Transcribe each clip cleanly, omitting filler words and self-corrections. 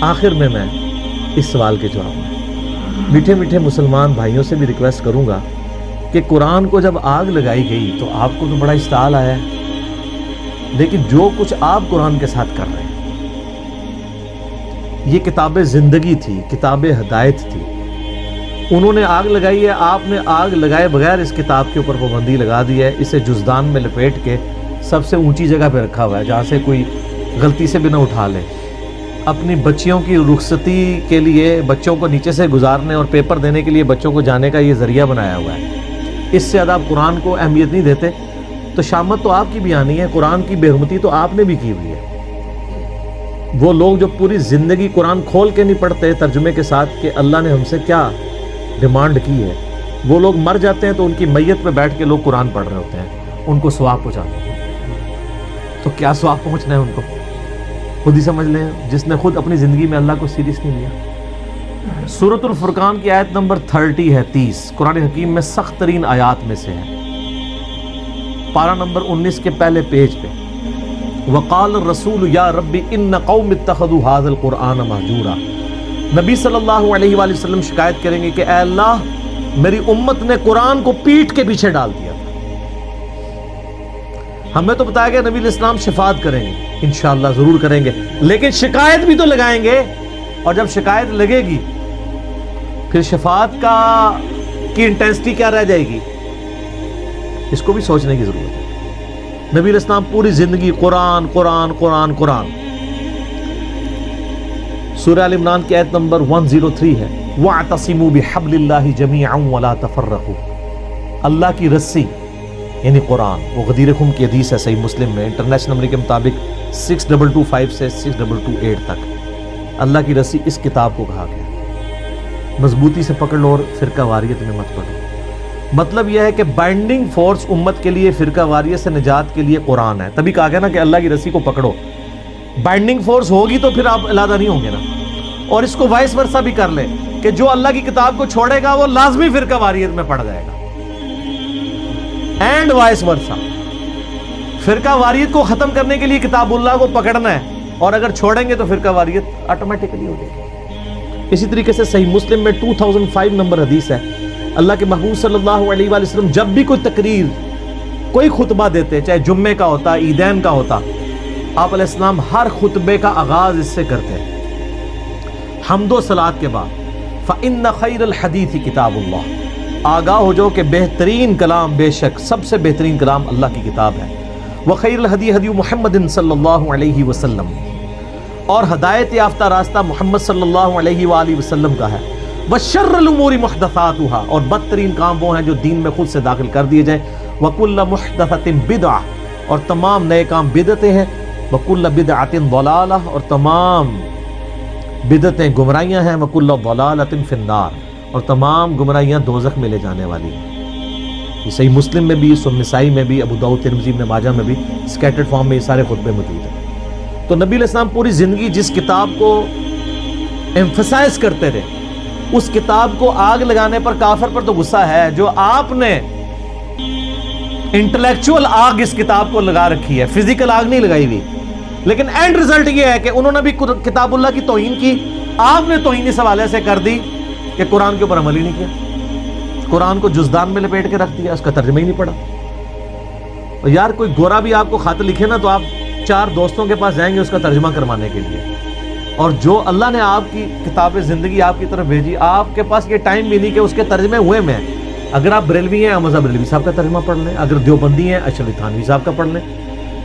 آخر میں اس سوال کے جواب میں میٹھے میٹھے مسلمان بھائیوں سے بھی ریکویسٹ کروں گا کہ قرآن کو جب آگ لگائی گئی تو آپ کو تو بڑا اشتعال آیا ہے، لیکن جو کچھ آپ قرآن کے ساتھ کر رہے ہیں یہ کتاب زندگی تھی، کتاب ہدایت تھی، انہوں نے آگ لگائی ہے، آپ نے آگ لگائے بغیر اس کتاب کے اوپر پابندی لگا دی ہے، اسے جزدان میں لپیٹ کے سب سے اونچی جگہ پہ رکھا ہوا ہے جہاں سے کوئی غلطی سے بھی نہ اٹھا لے، اپنی بچیوں کی رخصتی کے لیے بچوں کو نیچے سے گزارنے اور پیپر دینے کے لیے بچوں کو جانے کا یہ ذریعہ بنایا ہوا ہے۔ اس سے زیادہ آپ قرآن کو اہمیت نہیں دیتے تو شامت تو آپ کی بھی آنی ہے، قرآن کی بے حرمتی تو آپ نے بھی کی ہوئی ہے۔ وہ لوگ جو پوری زندگی قرآن کھول کے نہیں پڑھتے ترجمے کے ساتھ کہ اللہ نے ہم سے کیا ڈیمانڈ کی ہے، وہ لوگ مر جاتے ہیں تو ان کی میت پہ بیٹھ کے لوگ قرآن پڑھ رہے ہوتے ہیں، ان کو ثواب پہنچاتے ہیں۔ تو کیا ثواب پہنچنا ہے ان کو خود ہی سمجھ لیں، جس نے خود اپنی زندگی میں اللہ کو سیریس نہیں لیا۔ سورۃ الفرقان کی آیت نمبر 30 ہے، 30 قرآن حکیم میں سخت ترین آیات میں سے ہے، پارہ نمبر 19 کے پہلے پیج پہ۔ وقال الرسول یا ربی ان قوم اتخذوا هذا القرآن مہجورا۔ نبی صلی اللہ علیہ وآلہ وسلم شکایت کریں گے کہ اے اللہ میری امت نے قرآن کو پیٹھ کے پیچھے ڈال دیا تھا۔ ہمیں تو بتایا گیا نبی علیہ السلام شفاعت کریں گے، انشاءاللہ ضرور کریں گے، لیکن شکایت بھی تو لگائیں گے، اور جب شکایت لگے گی پھر شفاعت کی انٹینسٹی کیا رہ جائے گی، اس کو بھی سوچنے کی ضرورت ہے۔ نبی علیہ السلام پوری زندگی قرآن قرآن قرآن قرآن۔ سورہ ال عمران کی آیت نمبر 103 ہے، وَاعْتَصِمُوا بِحَبْلِ اللَّهِ جَمِيعًا وَلَا تَفَرَّقُوا۔ اللہ کی رسی یعنی قرآن، وہ غدیر خم کی حدیث ہے صحیح مسلم میں، انٹرنیشنل نمبر کے مطابق 6225 سے 6228 تک، اللہ کی رسی اس کتاب کو کہا گیا، مضبوطی سے پکڑ لو اور فرقہ واریت میں مت پڑو۔ مطلب یہ ہے کہ بائنڈنگ فورس امت کے لیے فرقہ واریت سے نجات کے لیے قرآن ہے، تبھی کہا گیا نا کہ اللہ کی رسی کو پکڑو۔ بائنڈنگ فورس ہوگی تو پھر آپ علیحدہ نہیں ہوں گے نا۔ اور اس کو وائس ورثہ بھی کر لے کہ جو اللہ کی کتاب کو چھوڑے گا وہ لازمی فرقہ واریت میں پڑ جائے گا، اینڈ وائس ورثہ۔ فرقہ واریت کو ختم کرنے کے لیے کتاب اللہ کو پکڑنا ہے، اور اگر چھوڑیں گے تو فرقہ واریت آٹومیٹکلی ہو جائے گی۔ اسی طریقے سے صحیح مسلم میں 2005 نمبر حدیث ہے، اللہ کے محبوب صلی اللہ علیہ وآلہ وسلم جب بھی کوئی تقریر کوئی خطبہ دیتے، چاہے جمعے کا ہوتا عیدین کا ہوتا، آپ علیہ السلام ہر خطبے کا آغاز اس سے کرتے ہیں، حمد و صلات کے بعد، فَإِنَّ خَيْرَ الْحَدِيثِ كِتَابُ اللَّهِ، آگاہ ہو جاؤ کہ بہترین کلام، بے شک سب سے بہترین کلام اللہ کی کتاب ہے، وَخَيْرُ الْهَدِي هَدِيُّ مُحَمَّدٍ صلی اللہ علیہ وسلم، اور ہدایت یافتہ راستہ محمد صلی اللہ علیہ وآلہ وسلم کا ہے، وَشَرُّ الْأُمُورِ مُحْدَثَاتُهَا، اور بدترین کام وہ ہیں جو دین میں خود سے داخل کر دیے جائیں، وَكُلَّ مُحْدَثَةٍ بِدْعَةٍ، اور تمام نئے کام بدعتیں ہیں، وَكُلَّ بِدْعَةٍ ضَلَالَةٍ، اور تمام بدعتیں گمراہیاں ہیں، وَكُلَّ ضَلَالَةٍ فِي النَّارِ، اور تمام گمراہیاں دوزخ میں لے جانے والی ہیں۔ یہ صحیح مسلم میں بھی، سنن نسائی میں بھی، ابو داؤد ترمذی ابن ماجہ میں بھی اسکیٹرڈ فارم میں یہ سارے خطبے موجود ہیں۔ تو نبی علیہ السلام پوری زندگی جس کتاب کو ایمفسائز کرتے رہے، اس کتاب کو آگ لگانے پر کافر پر تو غصہ ہے، جو آپ نے انٹلیکچول آگ اس کتاب کو لگا رکھی ہے، فزیکل آگ نہیں لگائی ہوئی، لیکن اینڈ رزلٹ یہ ہے کہ انہوں نے بھی کتاب اللہ کی توہین کی، آپ نے توہین اس حوالے سے کر دی کہ قرآن کے اوپر عمل ہی نہیں کیا، قرآن کو جزدان میں لپیٹ کے رکھ دیا، اس کا ترجمہ ہی نہیں پڑھا۔ اور یار کوئی گورا بھی آپ کو خط لکھے نا تو آپ 4 دوستوں کے پاس جائیں گے اس کا ترجمہ کروانے کے لیے، اور جو اللہ نے آپ کی کتاب زندگی آپ کی طرف بھیجی، آپ کے پاس یہ ٹائم بھی نہیں کہ اس کے ترجمے ہوئے میں۔ اگر آپ بریلوی ہیں حمزہ بریلوی صاحب کا ترجمہ پڑھ لیں، اگر دیوبندی ہیں اشرف تھانوی صاحب کا پڑھ لیں،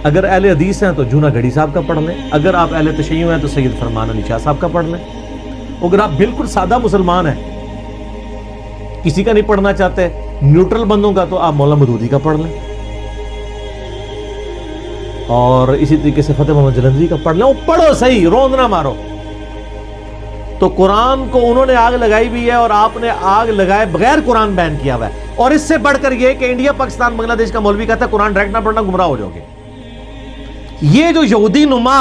اگر اہل حدیث ہیں تو جونا گھڑی صاحب کا پڑھ لیں، اگر آپ اہل تشیع ہیں تو سید فرمان علی شاہ صاحب کا پڑھ لیں، اگر آپ بالکل سادہ مسلمان ہیں، کسی کا نہیں پڑھنا چاہتے، نیوٹرل بندوں کا، تو آپ مولانا مودودی کا پڑھ لیں، اور اسی طریقے سے فتح محمد جلندری کا پڑھ لیں، وہ پڑھو صحیح، روند نہ مارو۔ تو قرآن کو انہوں نے آگ لگائی بھی ہے، اور آپ نے آگ لگائے بغیر قرآن بین کیا ہوا ہے، اور اس سے بڑھ کر یہ کہ انڈیا پاکستان بنگلہ دیش کا مولوی کہتا ہے قرآن ڈائریکٹ نہ پڑھنا گمراہ ہو جاؤ گے۔ یہ جو یہودی نما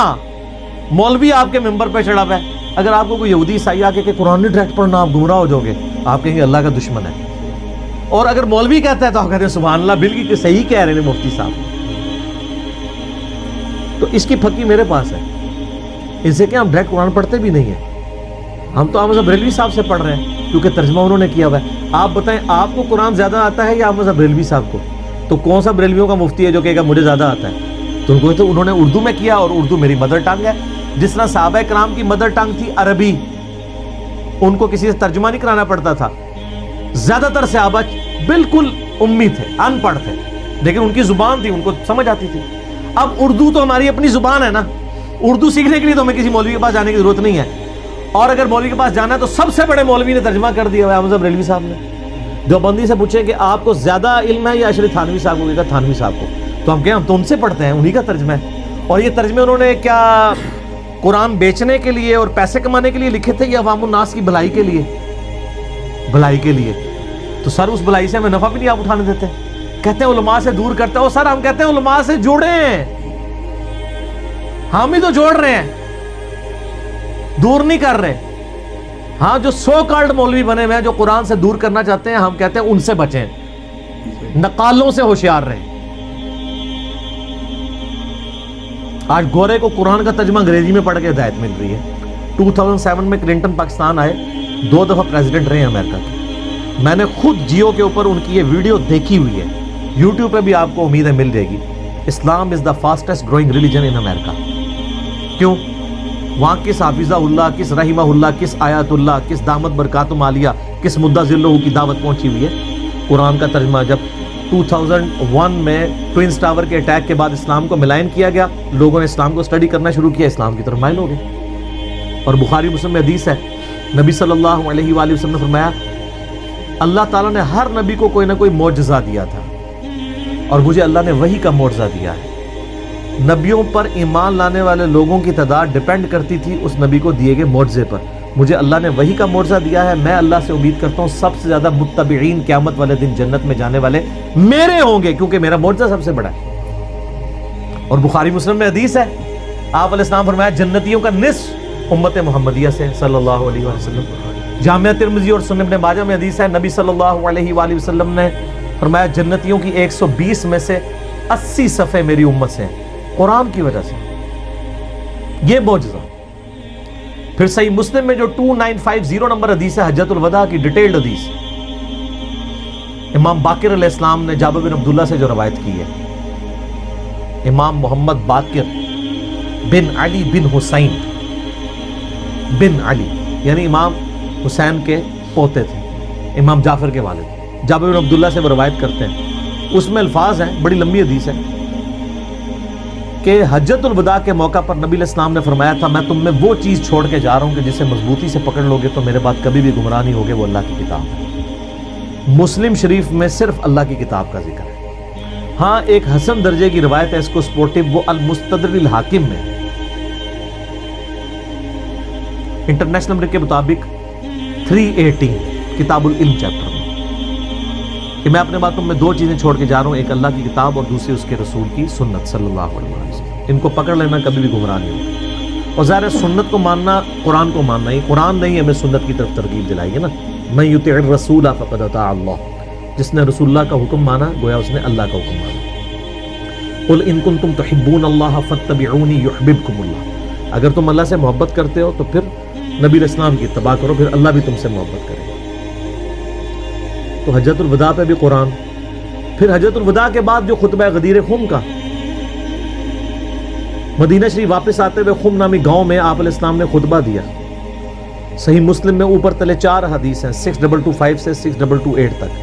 مولوی آپ کے ممبر پہ چڑھا ہوا ہے، اگر آپ کو کوئی یہودی عیسائی آ کے کہ قرآن نہیں ڈائریکٹ پڑھنا آپ گمراہ ہو جاؤ گے، آپ کہیں گے اللہ کا دشمن ہے، اور اگر مولوی کہتا ہے تو آپ کہتے ہیں سبحان اللہ بالکل صحیح کہہ رہے ہیں مفتی صاحب۔ تو اس کی پھکی میرے پاس ہے، ان سے کہ ہم ڈائریکٹ قرآن پڑھتے بھی نہیں ہیں, ہم تو احمد بریلوی صاحب سے پڑھ رہے ہیں کیونکہ ترجمہ انہوں نے کیا ہوا ہے. آپ بتائیں آپ کو قرآن زیادہ آتا ہے یا احمد بریلوی صاحب کو؟ تو کون سا بریلویوں کا مفتی ہے جو کہے گا مجھے زیادہ آتا ہے؟ تو ان کو تو انہوں نے اردو میں کیا, اور اردو میری مدر ٹنگ ہے. جس طرح صحابہ کرام کی مدر ٹنگ تھی عربی, ان کو کسی سے ترجمہ نہیں کرانا پڑتا تھا. زیادہ تر صحابہ بالکل امی تھے, ان پڑھ تھے, لیکن ان کی زبان تھی, ان کو سمجھ آتی تھی. اب اردو تو ہماری اپنی زبان ہے نا, اردو سیکھنے کے لیے تو ہمیں کسی مولوی کے پاس جانے کی ضرورت نہیں ہے. اور اگر مولوی کے پاس جانا ہے تو سب سے بڑے مولوی نے ترجمہ کر دیا ہے احمد بریلوی صاحب نے. دیوبندی سے پوچھیں کہ آپ کو زیادہ علم ہے یا اشرف تھانوی صاحب کو, کہا تھانوی صاحب کو. تو ہم کہیں ہم تو ان سے پڑھتے ہیں, انہی کا ترجمہ ہے. اور یہ ترجمے انہوں نے کیا قرآن بیچنے کے لیے اور پیسے کمانے کے لیے لکھے تھے یا عوام الناس کی بھلائی کے لیے؟ بھلائی کے لیے. تو سر اس بھلائی سے ہمیں نفع بھی نہیں آپ اٹھانے دیتے. کہتے ہیں علماء سے دور کرتے ہیں. اور سر ہم کہتے ہیں علماء سے جوڑیں, ہم ہی تو جوڑ رہے ہیں, دور نہیں کر رہے. ہاں جو سو کالڈ مولوی بنے ہوئے ہیں جو قرآن سے دور کرنا چاہتے ہیں, ہم کہتے ہیں ان سے بچیں, نقالوں سے ہوشیار رہیں. آج گورے کو قرآن کا ترجمہ انگریزی میں پڑھ کے ہدایت مل رہی ہے. 2007 میں کلنٹن پاکستان آئے, 2 دفعہ پریزیڈنٹ رہے ہیں امریکہ کے. میں نے خود جیو کے اوپر ان کی یہ ویڈیو دیکھی ہوئی ہے, یوٹیوب پہ بھی آپ کو امید ہے مل جائے گی. اسلام از دا فاسٹسٹ گروئنگ ریلیجن ان امریکہ. کیوں؟ وہاں کس حافظہ اللہ, کس رحمہ اللہ, کس آیات اللہ, کس دامت برکاتم عالیہ, کس مدہ ذلہ کی دعوت پہنچی ہوئی ہے. قرآن کا ترجمہ جب 2001 میں ٹوئنس ٹاور کے اٹیک کے بعد اسلام کو ملائن کیا گیا, لوگوں نے اسلام کو اسٹڈی کرنا شروع کیا, اسلام کی طرف مائل ہو گئے. اور بخاری مسلم میں حدیث ہے, نبی صلی اللہ علیہ وآلہ وسلم نے فرمایا اللہ تعالیٰ نے ہر نبی کو کوئی نہ کوئی معجزہ دیا تھا, اور مجھے اللہ نے وحی کا معجزہ دیا ہے. نبیوں پر ایمان لانے والے لوگوں کی تعداد ڈیپینڈ کرتی تھی اس نبی کو دیے گئے معجزے پر. مجھے اللہ نے وحی کا معجزہ دیا ہے. میں اللہ سے امید کرتا ہوں سب سے زیادہ متبعین قیامت والے دن جنت میں جانے والے میرے ہوں گے, کیونکہ میرا معجزہ سب سے بڑا ہے. اور بخاری مسلم میں حدیث ہے, آپ علیہ السلام فرمایا جنتیوں کا نصف امت محمدیہ سے صلی اللہ علیہ وسلم. جامعہ ترمذی اور سنن ابن ماجہ میں حدیث ہے, نبی صلی اللہ علیہ وآلہ وسلم نے فرمایا جنتیوں کی 120 میں سے 80 صفحے میری امت سے ہیں, قرآن کی وجہ سے. یہ معجزہ. پھر صحیح مسلم میں جو 2950 نمبر حدیث ہے, حجۃ الوداع کی ڈیٹیلڈ حدیث, امام باقر علیہ السلام نے جابر بن عبداللہ سے جو روایت کی ہے, امام محمد باقر بن علی بن حسین بن علی, یعنی امام حسین کے پوتے تھے, امام جعفر کے والد. جابر بن عبداللہ سے وہ روایت کرتے ہیں, اس میں الفاظ ہیں, بڑی لمبی حدیث ہے, کہ حجۃ الوداع کے موقع پر نبی علیہ السلام نے فرمایا تھا میں تم میں وہ چیز چھوڑ کے جا رہا ہوں کہ جسے مضبوطی سے پکڑ لوگے تو میرے بعد کبھی بھی گمراہ نہیں ہوگے, وہ اللہ کی کتاب ہے. مسلم شریف میں صرف اللہ کی کتاب کا ذکر ہے. ہاں ایک حسن درجے کی روایت ہے, اس کو سپورٹو, وہ المستدرک الحاکم میں, انٹرنیشنل نمبر کے مطابق 318 کتاب العلم چیپٹر میں, کہ میں اپنے بات تم میں 2 چیزیں چھوڑ کے جا رہا ہوں, ایک اللہ کی کتاب اور دوسری اس کے رسول کی سنت صلی اللہ علیہ وسلم. ان کو پکڑ لینا کبھی بھی گمراہ نہیں ہوگا. اور ظاہر ہے سنت کو ماننا قرآن کو ماننا ہی, قرآن نہیں ہمیں سنت کی طرف ترغیب دلائی ہے نا. من یطع الرسول فقد اطاع اللہ, جس نے رسول اللہ کا حکم مانا گویا اس نے اللہ کا حکم مانا. قل ان کنتم تحبون اللہ فاتبعونی یحببکم اللہ, اگر تم اللہ سے محبت کرتے ہو تو پھر نبی علیہ السلام کی اتباع کرو, پھر اللہ بھی تم سے محبت کرے گا. تو حجۃ الوداع پہ بھی قرآن. پھر حجۃ الوداع کے بعد جو خطبہ غدیر خم کا, مدینہ شریف واپس آتے ہوئے خم نامی گاؤں میں آپ علیہ السلام نے خطبہ دیا. صحیح مسلم میں اوپر تلے 4 حدیث ہیں, 6225 سے 6228 تک.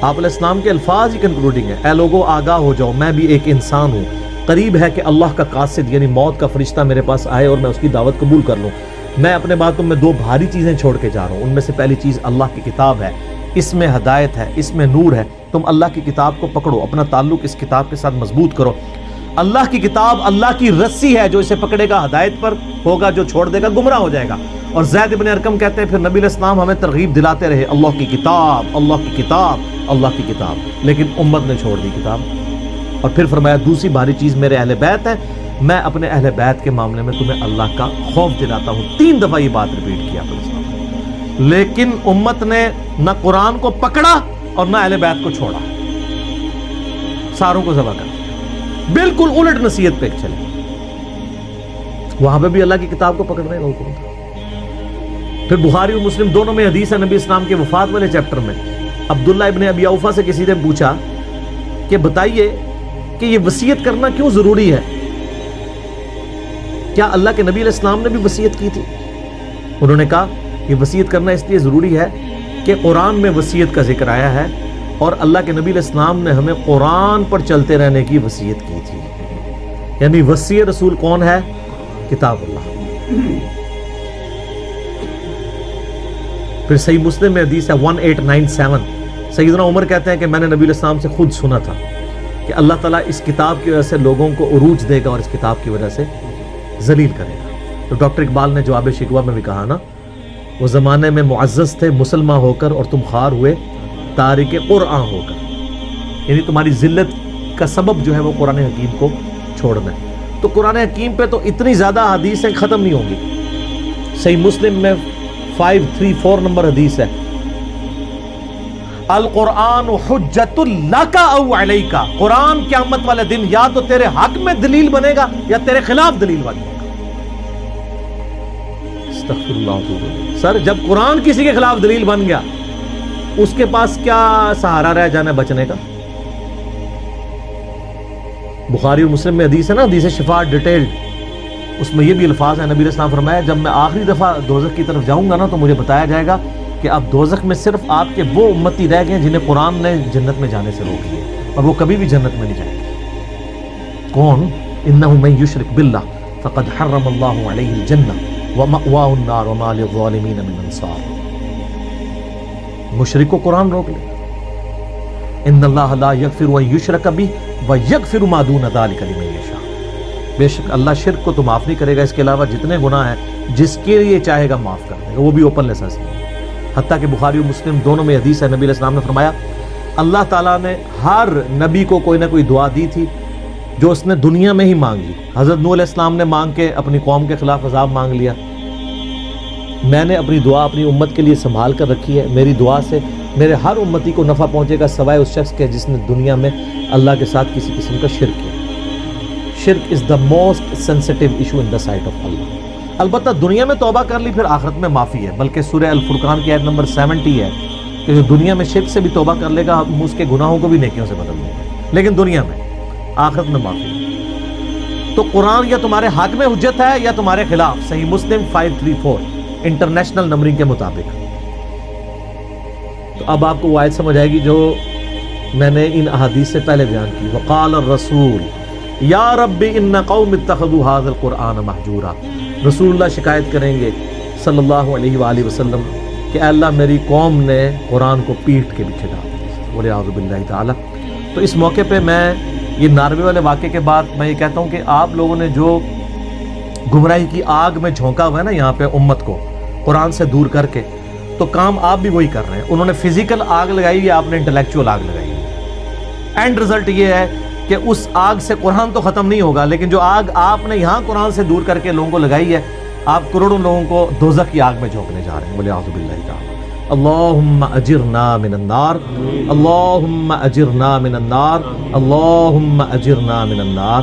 آپ علیہ السلام کے الفاظ ہی کنکلوڈنگ ہیں, اے لوگو آگاہ ہو جاؤ, میں بھی ایک انسان ہوں, قریب ہے کہ اللہ کا قاصد یعنی موت کا فرشتہ میرے پاس آئے اور میں اس کی دعوت قبول کر لوں. میں اپنے بات تم میں 2 بھاری چیزیں چھوڑ کے جا رہا ہوں, ان میں سے پہلی چیز اللہ کی کتاب ہے, اس میں ہدایت ہے, اس میں نور ہے. تم اللہ کی کتاب کو پکڑو, اپنا تعلق اس کتاب کے ساتھ مضبوط کرو. اللہ کی کتاب اللہ کی رسی ہے, جو اسے پکڑے گا ہدایت پر ہوگا, جو چھوڑ دے گا گمراہ ہو جائے گا. اور زید بن ارقم کہتے ہیں پھر نبی علیہ السلام ہمیں ترغیب دلاتے رہے, اللہ کی کتاب, اللہ کی کتاب, اللہ کی کتاب, لیکن امت نے چھوڑ دی کتاب. اور پھر فرمایا دوسری بھاری چیز میرے اہل بیت ہے, میں اپنے اہل بیت کے معاملے میں تمہیں اللہ کا خوف دلاتا ہوں. 3 دفعہ یہ بات ریپیٹ کیا. لیکن امت نے نہ قرآن کو پکڑا اور نہ اہل بیت کو چھوڑا, ساروں کو ذبح کر دیا, بالکل الٹ نصیحت پہ چلے. وہاں پہ بھی اللہ کی کتاب کو پکڑنے کا حکم تھا. پھر بخاری اور مسلم دونوں میں حدیث ہے نبی اسلام کے وفات والے چیپٹر میں عبداللہ ابن ابی اوفا سے کسی نے پوچھا کہ بتائیے کہ یہ وصیت کرنا کیوں ضروری ہے, کیا اللہ کے نبی علیہ السلام نے بھی وصیت کی تھی؟ انہوں نے کہا یہ وصیت کرنا اس لیے ضروری ہے کہ قرآن میں وصیت کا ذکر آیا ہے اور اللہ کے نبی علیہ السلام نے ہمیں قرآن پر چلتے رہنے کی وصیت کی تھی. یعنی وصی رسول کون ہے؟ کتاب اللہ. پھر صحیح مسلم میں حدیث ہے 1897, سیدنا عمر کہتے ہیں کہ میں نے نبی علیہ السلام سے خود سنا تھا کہ اللہ تعالیٰ اس کتاب کی وجہ سے لوگوں کو عروج دے گا اور اس کتاب کی وجہ سے ذلیل کرے گا. تو ڈاکٹر اقبال نے جواب شکوہ میں بھی کہا نا, وہ زمانے میں معزز تھے مسلمان ہو کر اور تم خوار ہوئے تارک قرآن ہو کر. یعنی تمہاری ذلت کا سبب جو ہے وہ قرآن حکیم کو چھوڑنا ہے. تو قرآن حکیم پہ تو اتنی زیادہ حدیثیں ختم نہیں ہوں گی. صحیح مسلم میں 534 نمبر حدیث ہے, القرآن حجت لک او علیک, قرآن قیامت والے دن یا تو تیرے حق میں دلیل بنے گا یا تیرے خلاف دلیل بنے گا. استغفر اللہ. سر جب قرآن کسی کے خلاف دلیل بن گیا اس کے پاس کیا سہارا رہ جانا بچنے کا؟ بخاری اور مسلم میں حدیث ہے نا, حدیث شفاعت ڈیٹیلڈ, اس میں یہ بھی الفاظ ہیں نبی علیہ السلام فرمایا جب میں آخری دفعہ دوزخ کی طرف جاؤں گا نا تو مجھے بتایا جائے گا کہ اب دوزخ میں صرف آپ کے وہ امتی رہ گئے جنہیں قرآن نے جنت میں جانے سے روک لیا اور وہ کبھی بھی جنت میں نہیں جائیں گے. کون؟ انہ من یشرک باللہ فقد حرم اللہ علیہ الجنہ ومأواہ النار وما للظالمین من انصار. مشرک کو قرآن روک لے. ان اللہ لا یغفر ان یشرک بہ ویغفر ما دون ذلک لمن یشاء. بے شک اللہ شرک کو تو معاف نہیں کرے گا, اس کے علاوہ جتنے گناہ ہیں جس کے لیے چاہے گا معاف کر دے گا, وہ بھی اوپن لائسنس ہے. حتیٰ کہ بخاری و مسلم دونوں میں حدیث ہے نبی علیہ السلام نے فرمایا اللہ تعالیٰ نے ہر نبی کو کوئی نہ کوئی دعا دی تھی جو اس نے دنیا میں ہی مانگ لی. حضرت نوح علیہ السلام نے مانگ کے اپنی قوم کے خلاف عذاب مانگ لیا. میں نے اپنی دعا اپنی امت کے لیے سنبھال کر رکھی ہے, میری دعا سے میرے ہر امتی کو نفع پہنچے گا سوائے اس شخص کے جس نے دنیا میں اللہ کے ساتھ کسی قسم کا شرک کیا. شرک is the most sensitive issue in the sight of Allah. البتہ دنیا میں توبہ کر لی پھر آخرت میں معافی ہے, بلکہ سورہ الفرقان کی آیت نمبر 70 ہے کہ جو دنیا میں شرک سے بھی توبہ کر لے گا ہم اس کے گناہوں کو بھی نیکیوں سے بدل دیں گے, لیکن دنیا میں, آخرت میں معافی ہے. تو قرآن یا تمہارے حق میں حجت ہے یا تمہارے خلاف. صحیح مسلم 534 انٹرنیشنل نمبرنگ کے مطابق. تو اب آپ کو وہ آیت سمجھ آئے گی جو میں نے ان احادیث سے پہلے بیان کی. وقال الرسول یا رب ان قوم اتخذوا هذا القرآن مہجورا. رسول اللہ شکایت کریں گے صلی اللہ علیہ وآلہ وسلم کہ اے اللہ میری قوم نے قرآن کو پیٹھ کے پیچھے ڈال دیا, والعیاذ باللہ تعالی. تو اس موقع پہ میں یہ ناروے والے واقعے کے بعد میں یہ کہتا ہوں کہ آپ لوگوں نے جو گمراہی کی آگ میں جھونکا ہوا ہے نا یہاں پہ امت کو قرآن سے دور کر کے, تو کام آپ بھی وہی کر رہے ہیں. انہوں نے فزیکل آگ لگائی ہے, آپ نے انٹلیکچوئل آگ لگائی ہے. اینڈ رزلٹ یہ ہے کہ اس آگ سے قرآن تو ختم نہیں ہوگا, لیکن جو آگ آپ نے یہاں قرآن سے دور کر کے لوگوں کو لگائی ہے آپ کروڑوں لوگوں کو دوزخ کی آگ میں جھونکنے جا رہے ہیں. والعیاذ باللہ تعالی. اللہم اجرنا من النار, اللہم اجرنا من النار, اللہم اجرنا من النار.